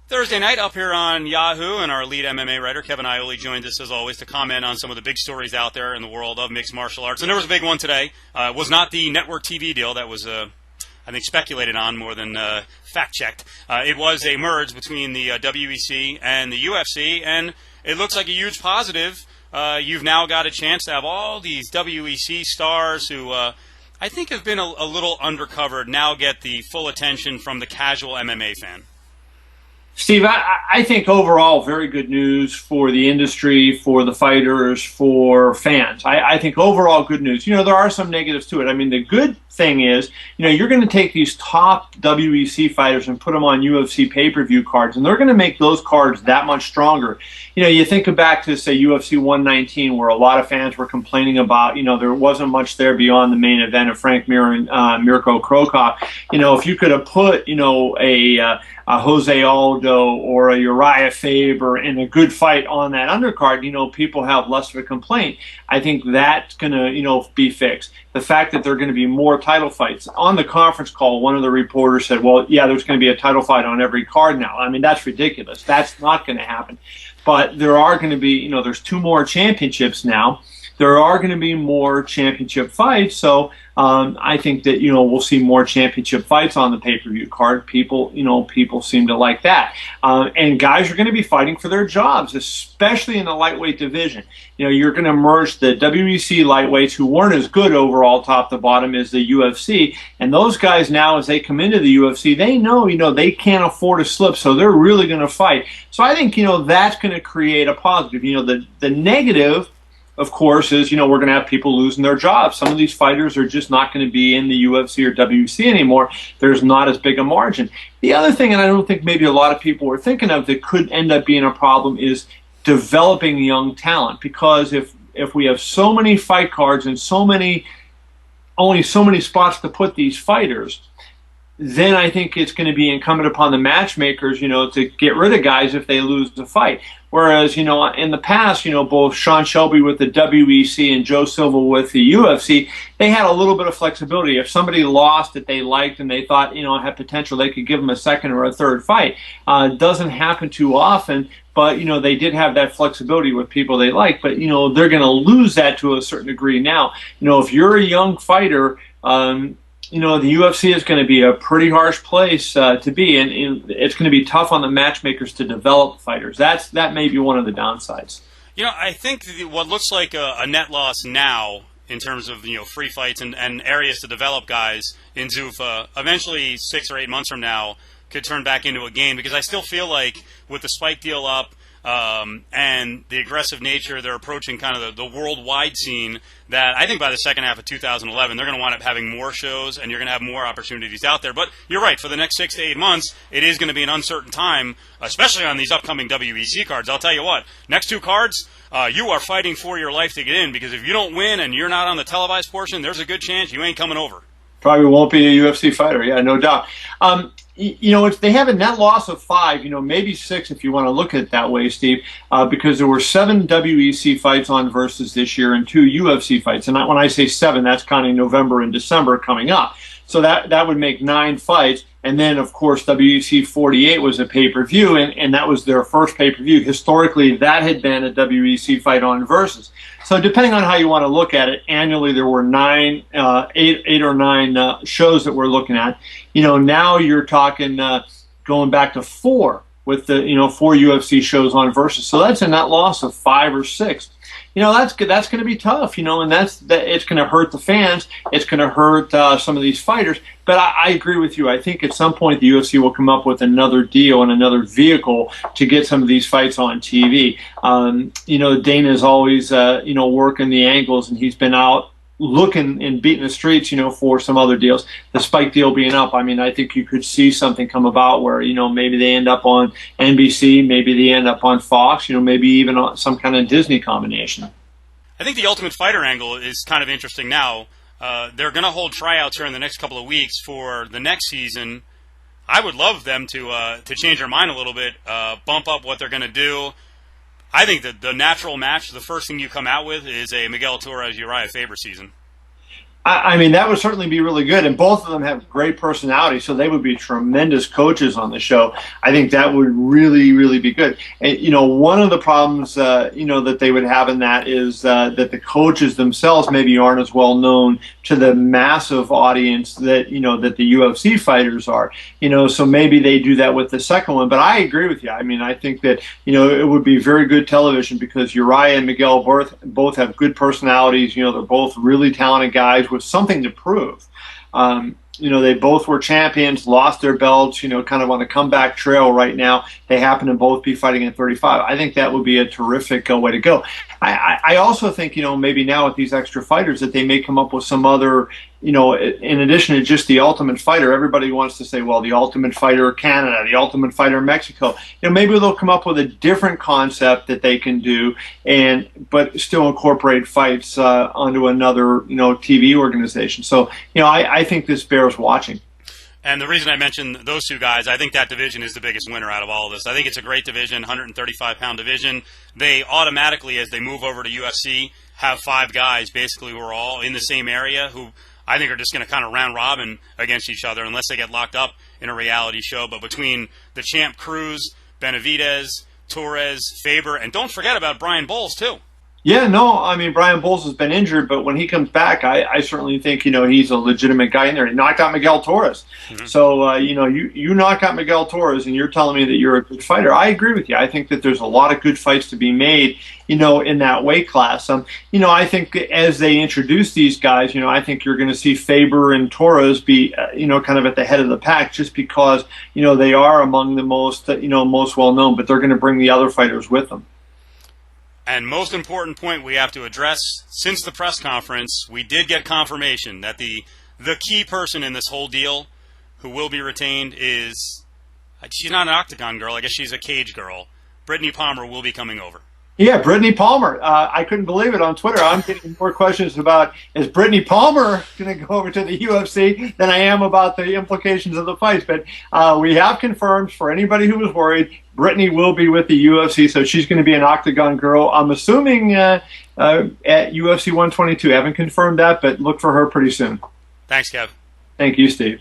Thursday night up here on Yahoo, and our lead MMA writer, Kevin Iole, joined us as always to comment on some of the big stories out there in the world of mixed martial arts. And there was a big one today. It was not the network TV deal that was, I think, speculated on more than fact-checked. It was a merge between the WEC and the UFC, and it looks like a huge positive. You've now got a chance to have all these WEC stars who I think have been a little undercovered now get the full attention from the casual MMA fan. Steve, I think overall very good news for the industry, for the fighters, for fans. I think overall good news. There are some negatives to it. I mean, the good thing is, you're going to take these top WEC fighters and put them on UFC pay-per-view cards, and they're going to make those cards that much stronger. You think back to, say, UFC 119, where a lot of fans were complaining about, there wasn't much there beyond the main event of Frank Mir and Mirko Cro Cop. If you could have put, a Jose Aldo or a Uriah Faber in a good fight on that undercard, people have less of a complaint. I think that's going to, be fixed. The fact that there are going to be more title fights. On the conference call, one of the reporters said, well, yeah, there's going to be a title fight on every card now. I mean, that's ridiculous. That's not going to happen. But there are going to be, there's 2 more championships now. There are going to be more championship fights, so I think that we'll see more championship fights on the pay-per-view card. People seem to like that, and guys are going to be fighting for their jobs, especially in the lightweight division. You're going to merge the WEC lightweights who weren't as good overall, top to bottom, as the UFC, and those guys now, as they come into the UFC, they know they can't afford to slip, so they're really going to fight. So I think that's going to create a positive. The negative, of course, is, we're going to have people losing their jobs. Some of these fighters are just not going to be in the UFC or WC anymore. There's not as big a margin. The other thing, and I don't think maybe a lot of people were thinking of that could end up being a problem, is developing young talent. Because if we have so many fight cards and only so many spots to put these fighters, then I think it's going to be incumbent upon the matchmakers, to get rid of guys if they lose the fight. Whereas, in the past, both Sean Shelby with the WEC and Joe Silva with the UFC, they had a little bit of flexibility. If somebody lost that they liked and they thought, had potential, they could give them a second or a third fight. It doesn't happen too often, but, they did have that flexibility with people they like. But, they're going to lose that to a certain degree now. If you're a young fighter, the UFC is going to be a pretty harsh place to be, and it's going to be tough on the matchmakers to develop fighters. That may be one of the downsides. I think what looks like a net loss now in terms of free fights and areas to develop guys into eventually 6 or 8 months from now could turn back into a game, because I still feel like with the Spike deal up and the aggressive nature, they're approaching kind of the worldwide scene, that I think by the second half of 2011, they're going to wind up having more shows and you're going to have more opportunities out there. But you're right, for the next 6 to 8 months, it is going to be an uncertain time, especially on these upcoming WEC cards. I'll tell you what, next 2 cards, you are fighting for your life to get in, because if you don't win and you're not on the televised portion, there's a good chance you ain't coming over. Probably won't be a UFC fighter, yeah, no doubt. They have a net loss of 5, maybe 6 if you want to look at it that way, Steve, because there were 7 WEC fights on Versus this year and 2 UFC fights. And when I say 7, that's counting November and December coming up. So that would make 9 fights. And then, of course, WEC 48 was a pay-per-view, and that was their first pay-per-view. Historically, that had been a WEC fight on Versus. So depending on how you want to look at it, annually there were 8 or 9 shows that we're looking at. Now you're talking going back to 4 with the 4 UFC shows on Versus. So that's a net loss of 5 or 6. That's going to be tough, and it's going to hurt the fans. It's going to hurt some of these fighters. But I agree with you. I think at some point the UFC will come up with another deal and another vehicle to get some of these fights on TV. Dana's always, working the angles, and he's been out looking and beating the streets, for some other deals. The Spike deal being up, I think you could see something come about where, maybe they end up on NBC, maybe they end up on Fox, maybe even on some kind of Disney combination. I think the Ultimate Fighter angle is kind of interesting now. They're going to hold tryouts here in the next couple of weeks for the next season. I would love them to change their mind a little bit, bump up what they're going to do. I think that the natural match, the first thing you come out with is a Miguel Torres-Uriah Faber season. I mean, that would certainly be really good. And both of them have great personality, so they would be tremendous coaches on the show. I think that would really, really be good. And, one of the problems, that they would have in that is that the coaches themselves maybe aren't as well known to the massive audience that, that the UFC fighters are. So maybe they do that with the second one. But I agree with you. I mean, I think that, it would be very good television because Uriah and Miguel both have good personalities. They're both really talented guys with something to prove. They both were champions, lost their belts, kind of on a comeback trail right now. They happen to both be fighting at 35. I think that would be a terrific way to go. I also think, maybe now with these extra fighters that they may come up with some other, in addition to just the Ultimate Fighter, everybody wants to say, well, the Ultimate Fighter Canada, the Ultimate Fighter Mexico. Maybe they'll come up with a different concept that they can do, but still incorporate fights onto another, TV organization. So, I think this bears watching. And the reason I mentioned those two guys, I think that division is the biggest winner out of all of this. I think it's a great division, 135-pound division. They automatically, as they move over to UFC, have 5 guys basically who are all in the same area who I think are just going to kind of round robin against each other unless they get locked up in a reality show. But between the champ Cruz, Benavidez, Torres, Faber, and don't forget about Brian Bowles, too. Yeah, no, I mean, Brian Bowles has been injured, but when he comes back, I certainly think, he's a legitimate guy in there. He knocked out Miguel Torres. Mm-hmm. So, you knock out Miguel Torres and you're telling me that you're a good fighter. I agree with you. I think that there's a lot of good fights to be made, in that weight class. I think as they introduce these guys, I think you're going to see Faber and Torres be, kind of at the head of the pack just because, they are among the most, most well-known, but they're going to bring the other fighters with them. And most important point we have to address, since the press conference, we did get confirmation that the key person in this whole deal who will be retained is, she's not an octagon girl, I guess she's a cage girl. Brittney Palmer will be coming over. Yeah, Brittney Palmer. I couldn't believe it on Twitter. I'm getting more questions about, is Brittney Palmer going to go over to the UFC than I am about the implications of the fights. But we have confirmed, for anybody who was worried, Brittney will be with the UFC, so she's going to be an octagon girl. I'm assuming at UFC 122. I haven't confirmed that, but look for her pretty soon. Thanks, Kev. Thank you, Steve.